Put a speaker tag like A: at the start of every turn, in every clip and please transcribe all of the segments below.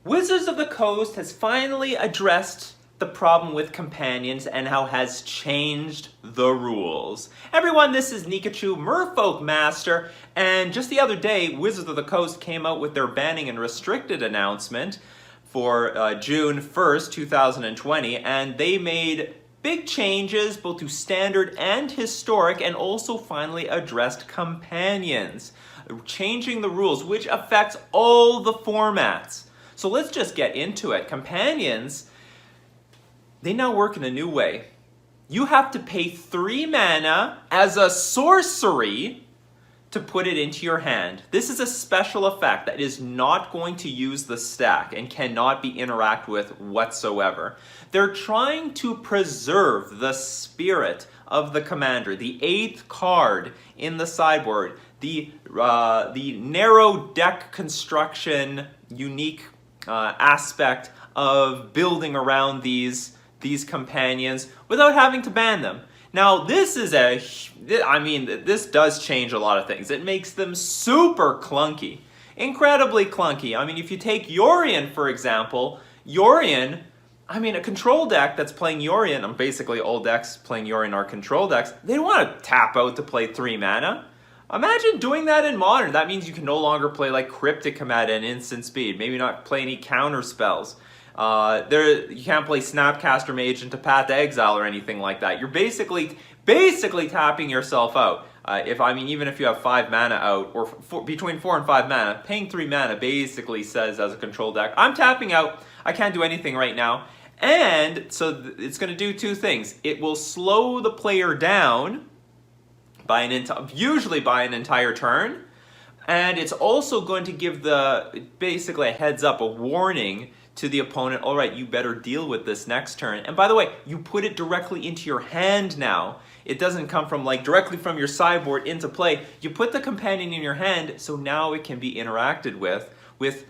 A: Wizards of the Coast has finally addressed the problem with companions and how has changed the rules. Everyone, this is Nikachu, Merfolk Master, and just the other day, Wizards of the Coast came out with their banning and restricted announcement for June 1st, 2020, and they made big changes both to standard and historic, and also finally addressed companions, changing the rules, which affects all the formats. So let's just get into it. Companions, they now work in a new way. You have to pay 3 mana as a sorcery to put it into your hand. This is a special effect that is not going to use the stack and cannot be interacted with whatsoever. They're trying to preserve the spirit of the commander, the 8th card in the sideboard, the narrow deck construction, unique aspect of building around these companions without having to ban them. Now, this does change a lot of things. It makes them super clunky, incredibly clunky. I mean, if you take Yorion, for example, a control deck that's playing Yorion, and basically all decks playing Yorion are control decks, they don't want to tap out to play 3 mana. Imagine doing that in Modern. That means you can no longer play like Cryptic Command and instant speed. Maybe not play any counter spells. You can't play Snapcaster Mage into Path to Exile or anything like that. You're basically tapping yourself out. Even if you have 5 mana out, or between 4 and 5 mana, paying 3 mana basically says as a control deck, I'm tapping out, I can't do anything right now. And so it's going to do 2 things. It will slow the player down usually by an entire turn, and it's also going to give basically a heads up, a warning to the opponent, all right, you better deal with this next turn. And by the way, you put it directly into your hand now. It doesn't come from directly from your sideboard into play. You put the companion in your hand, so now it can be interacted with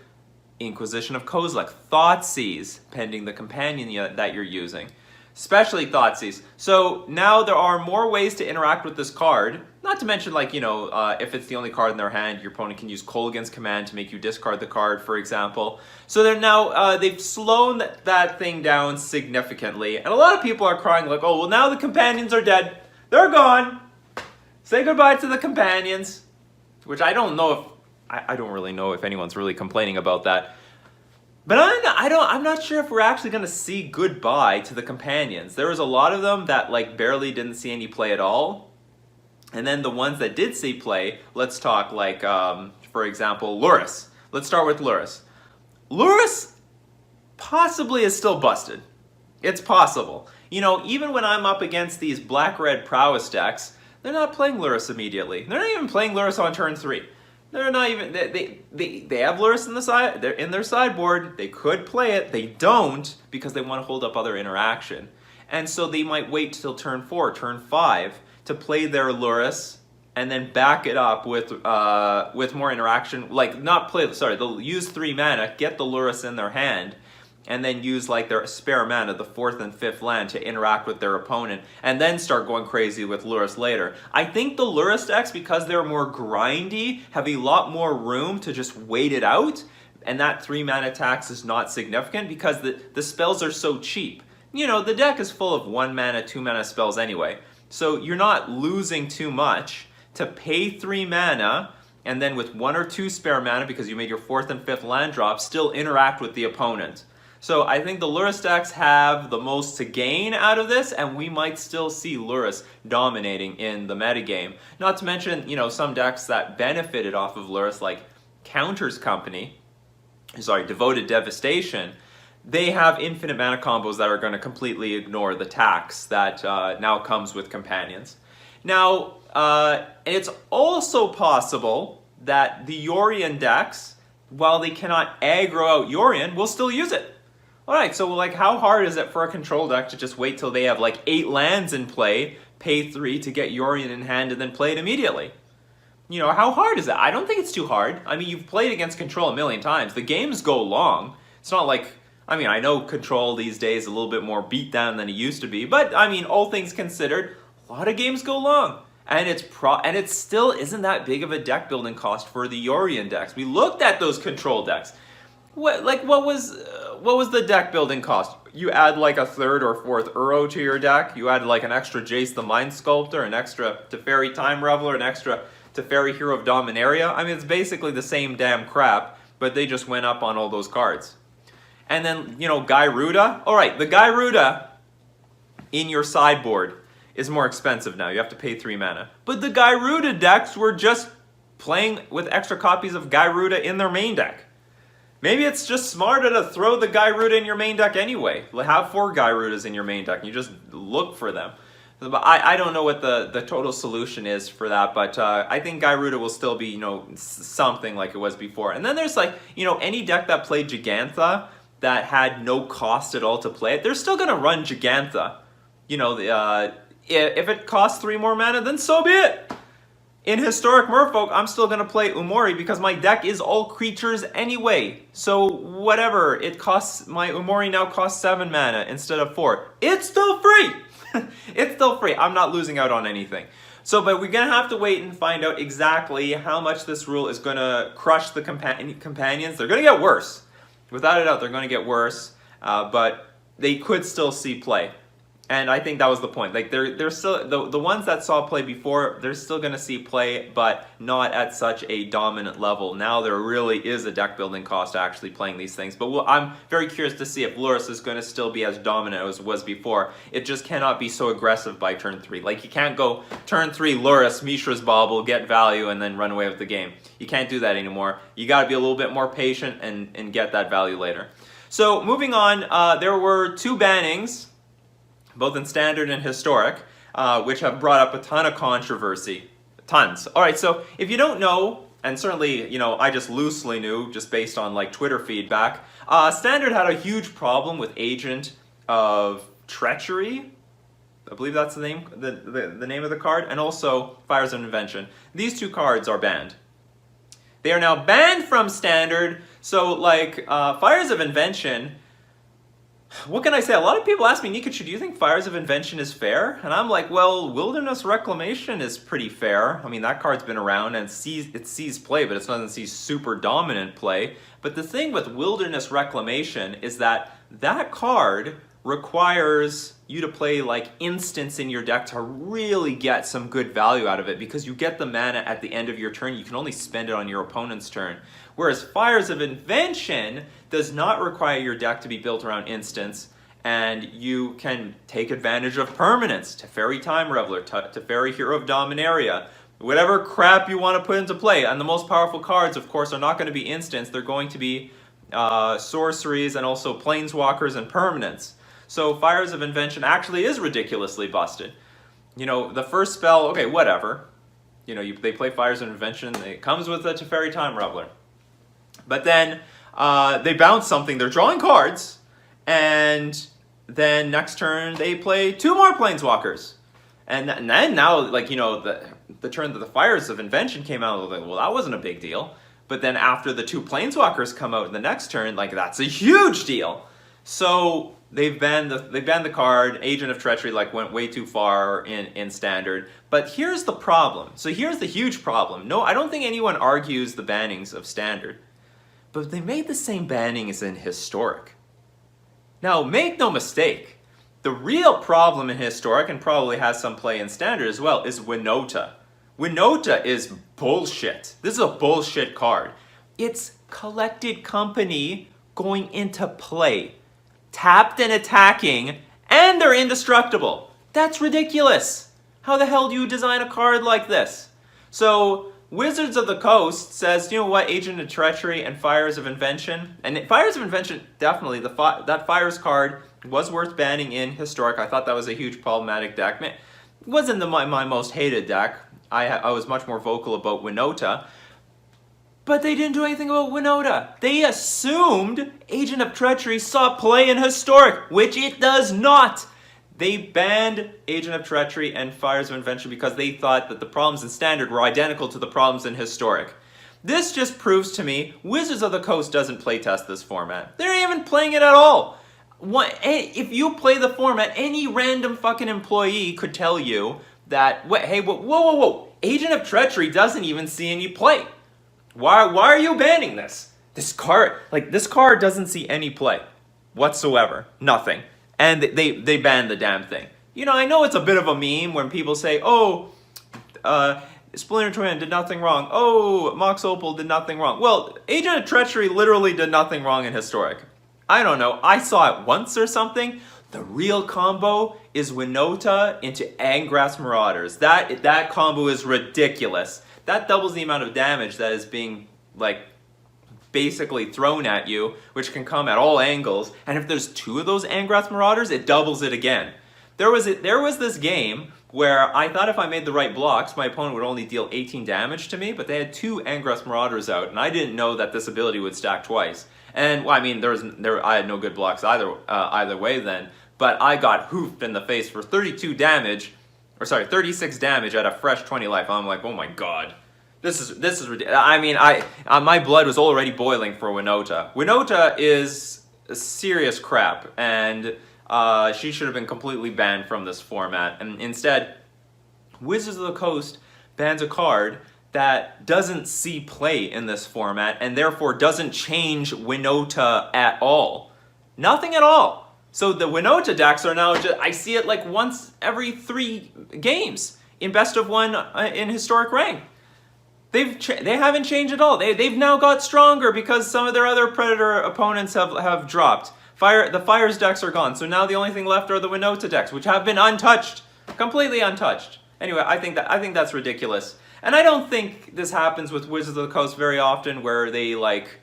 A: Inquisition of Kozilek, Thoughtseize, pending the companion that you're using. Especially Thoughtseize. So now there are more ways to interact with this card. Not to mention, if it's the only card in their hand, your opponent can use Kolaghan's Command to make you discard the card, for example. So they're now, they've slowed that thing down significantly. And a lot of people are crying like, oh, well now the companions are dead. They're gone. Say goodbye to the companions. Which I don't really know if anyone's really complaining about that. But I'm not sure if we're actually going to see goodbye to the companions. There was a lot of them that barely didn't see any play at all. And then the ones that did see play, let's talk for example, Lurrus. Let's start with Lurrus. Lurrus possibly is still busted. It's possible. Even when I'm up against these black-red prowess decks, they're not playing Lurrus immediately. They're not even playing Lurrus on turn 3. They're not even, they have Lurrus they're in their sideboard, they could play it, they don't, because they want to hold up other interaction. And so they might wait till turn 4, turn 5, to play their Lurrus, and then back it up with more interaction, they'll use 3 mana, get the Lurrus in their hand, and then use their spare mana, the 4th and 5th land, to interact with their opponent, and then start going crazy with Lurrus later. I think the Lurrus decks, because they're more grindy, have a lot more room to just wait it out, and that 3 mana tax is not significant because the spells are so cheap. The deck is full of 1 mana, 2 mana spells anyway, so you're not losing too much to pay 3 mana, and then with 1 or 2 spare mana, because you made your 4th and 5th land drop, still interact with the opponent. So I think the Lurrus decks have the most to gain out of this, and we might still see Lurrus dominating in the metagame. Not to mention, some decks that benefited off of Lurrus, like Devoted Devastation, they have infinite mana combos that are going to completely ignore the tax that now comes with companions. Now, it's also possible that the Yorion decks, while they cannot aggro out Yorion, will still use it. Alright, so how hard is it for a control deck to just wait till they have 8 lands in play, pay 3 to get Yorion in hand, and then play it immediately? How hard is that? I don't think it's too hard. You've played against control a million times. The games go long. It's not I know control these days is a little bit more beat down than it used to be, but all things considered, a lot of games go long. And it still isn't that big of a deck building cost for the Yorion decks. We looked at those control decks. What was the deck building cost? You add like a third or fourth Uro to your deck. You add like an extra Jace the Mind Sculptor, an extra Teferi Time Reveler, an extra Teferi Hero of Dominaria. I mean, it's basically the same damn crap, but they just went up on all those cards. And then, you know, Gyruda. All right, the Gyruda in your sideboard is more expensive now. You have to pay 3 mana. But the Gyruda decks were just playing with extra copies of Gyruda in their main deck. Maybe it's just smarter to throw the Gyruda in your main deck anyway. Have 4 Gyrudas in your main deck and you just look for them. But I don't know what the total solution is for that, but I think Gyruda will still be, you know, something like it was before. And then there's like, you know, any deck that played Gigantha that had no cost at all to play it, they're still going to run Gigantha. You know, if it costs 3 more mana, then so be it. In Historic Merfolk, I'm still going to play Umori because my deck is all creatures anyway. So whatever, it costs, my Umori now costs 7 mana instead of 4. It's still free! It's still free. I'm not losing out on anything. So, but we're going to have to wait and find out exactly how much this rule is going to crush the companions. They're going to get worse. Without a doubt, they're going to get worse. But they could still see play. And I think that was the point. Like they're still the ones that saw play before, they're still going to see play, but not at such a dominant level. Now there really is a deck building cost to actually playing these things. But I'm very curious to see if Lurrus is going to still be as dominant as was before. It just cannot be so aggressive by turn 3. Like you can't go turn 3 Lurrus, Mishra's Bauble, get value, and then run away with the game. You can't do that anymore. You got to be a little bit more patient and get that value later. So moving on, there were 2 bannings, both in Standard and Historic, which have brought up a ton of controversy. Tons. All right, so if you don't know, and certainly, you know, I just loosely knew, just based on like Twitter feedback, Standard had a huge problem with Agent of Treachery. I believe that's the name, the name of the card, and also Fires of Invention. These 2 cards are banned. They are now banned from Standard, so like Fires of Invention, what can I say? A lot of people ask me, Nikachu, do you think Fires of Invention is fair? And I'm like, well, Wilderness Reclamation is pretty fair. I mean, that card's been around and it sees play, but it doesn't see super dominant play. But the thing with Wilderness Reclamation is that that card requires you to play like instants in your deck to really get some good value out of it, because you get the mana at the end of your turn. You can only spend it on your opponent's turn. Whereas Fires of Invention does not require your deck to be built around instants, and you can take advantage of permanents, Teferi Time Reveler, Teferi Hero of Dominaria, whatever crap you want to put into play. And the most powerful cards, of course, are not going to be instants. They're going to be sorceries and also planeswalkers and permanents. So Fires of Invention actually is ridiculously busted. You know, the first spell, okay, whatever. You know, they play Fires of Invention. It comes with a Teferi Time Reveler. But then they bounce something. They're drawing cards. And then next turn they play 2 more Planeswalkers. And then now, like, you know, the turn that the Fires of Invention came out, like, well, that wasn't a big deal. But then after the 2 Planeswalkers come out in the next turn, like, that's a huge deal. So they've banned the card. Agent of Treachery like went way too far in Standard. But here's the problem. So here's the huge problem. No, I don't think anyone argues the bannings of Standard. But they made the same bannings in Historic. Now, make no mistake, the real problem in Historic, and probably has some play in Standard as well, is Winota. Winota is bullshit. This is a bullshit card. It's Collected Company going into play. Tapped and attacking, and they're indestructible. That's ridiculous. How the hell do you design a card like this? So Wizards of the Coast says, you know what, Agent of Treachery and Fires of Invention. And Fires of Invention, definitely, that Fires card was worth banning in Historic. I thought that was a huge problematic deck. It wasn't my most hated deck. I was much more vocal about Winota. But they didn't do anything about Winota. They assumed Agent of Treachery saw play in Historic, which it does not. They banned Agent of Treachery and Fires of Invention because they thought that the problems in Standard were identical to the problems in Historic. This just proves to me Wizards of the Coast doesn't playtest this format. They're not even playing it at all. If you play the format, any random fucking employee could tell you that, hey, whoa. Agent of Treachery doesn't even see any play. Why are you banning this? this card doesn't see any play whatsoever. Nothing. And they banned the damn thing. You know, I know it's a bit of a meme when people say, oh, Splinter Twin did nothing wrong. Oh, Mox Opal did nothing wrong. Well, Agent of Treachery literally did nothing wrong in Historic. I don't know. I saw it once or something. The real combo is Winota into Angrass Marauders. That combo is ridiculous. That doubles the amount of damage that is being, like, basically thrown at you, which can come at all angles. And if there's two of those Angrass Marauders, it doubles it again. There was this game where I thought if I made the right blocks, my opponent would only deal 18 damage to me, but they had two Angrass Marauders out, and I didn't know that this ability would stack twice. And, well, I mean, I had no good blocks either way then, but I got hoofed in the face for 36 damage at a fresh 20 life. I'm like, oh my god. This is ridiculous. I mean, my blood was already boiling for Winota. Winota is serious crap, and she should have been completely banned from this format. And instead, Wizards of the Coast bans a card that doesn't see play in this format, and therefore doesn't change Winota at all. Nothing at all. So the Winota decks are now just, I see it like once every 3 games in best of 1 in Historic Rank. They haven't changed at all. They've now got stronger because some of their other Predator opponents have dropped. The Fires decks are gone, so now the only thing left are the Winota decks, which have been untouched, completely untouched. Anyway, I think that's ridiculous, and I don't think this happens with Wizards of the Coast very often, where they like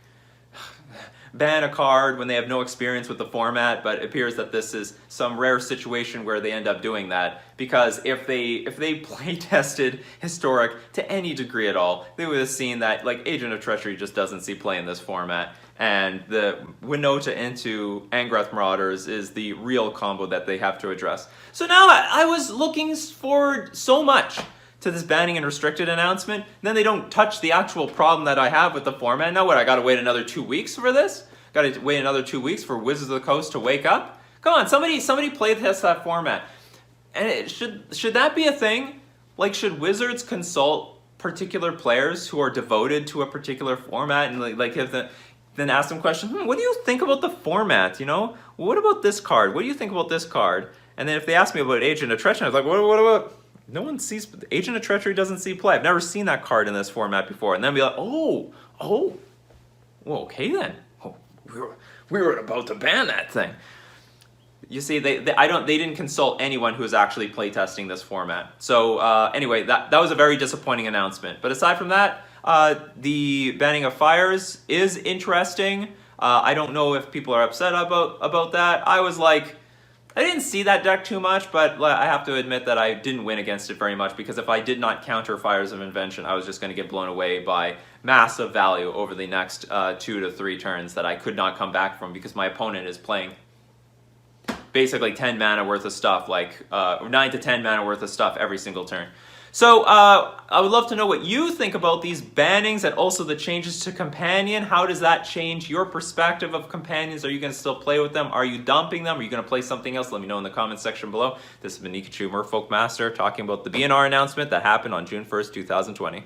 A: ban a card when they have no experience with the format. But it appears that this is some rare situation where they end up doing that, because if they play tested Historic to any degree at all, they would have seen that like Agent of Treachery just doesn't see play in this format, and the Winota into Angrath Marauders is the real combo that they have to address. So now I was looking forward so much to this banning and restricted announcement, and then they don't touch the actual problem that I have with the format. Now what, I gotta wait another 2 weeks for this? Gotta wait another 2 weeks for Wizards of the Coast to wake up? Come on, somebody play test that format. And should that be a thing? Like, should Wizards consult particular players who are devoted to a particular format, and like then ask them questions, what do you think about the format, you know? What about this card? What do you think about this card? And then if they ask me about Agent of Treachery, I was like, what about... No one sees... Agent of Treachery doesn't see play. I've never seen that card in this format before. And then be like, oh, well, okay then. Oh, we were about to ban that thing. You see, they didn't consult anyone who was actually playtesting this format. So anyway, that was a very disappointing announcement. But aside from that, the banning of Fires is interesting. I don't know if people are upset about that. I was like, I didn't see that deck too much, but I have to admit that I didn't win against it very much, because if I did not counter Fires of Invention, I was just going to get blown away by massive value over the next 2 to 3 turns that I could not come back from, because my opponent is playing basically 10 mana worth of stuff, like 9 to 10 mana worth of stuff every single turn. So I would love to know what you think about these bannings and also the changes to Companion. How does that change your perspective of Companions? Are you going to still play with them? Are you dumping them? Are you going to play something else? Let me know in the comments section below. This has been Nikachu, Merfolk Master, talking about the BNR announcement that happened on June 1st, 2020.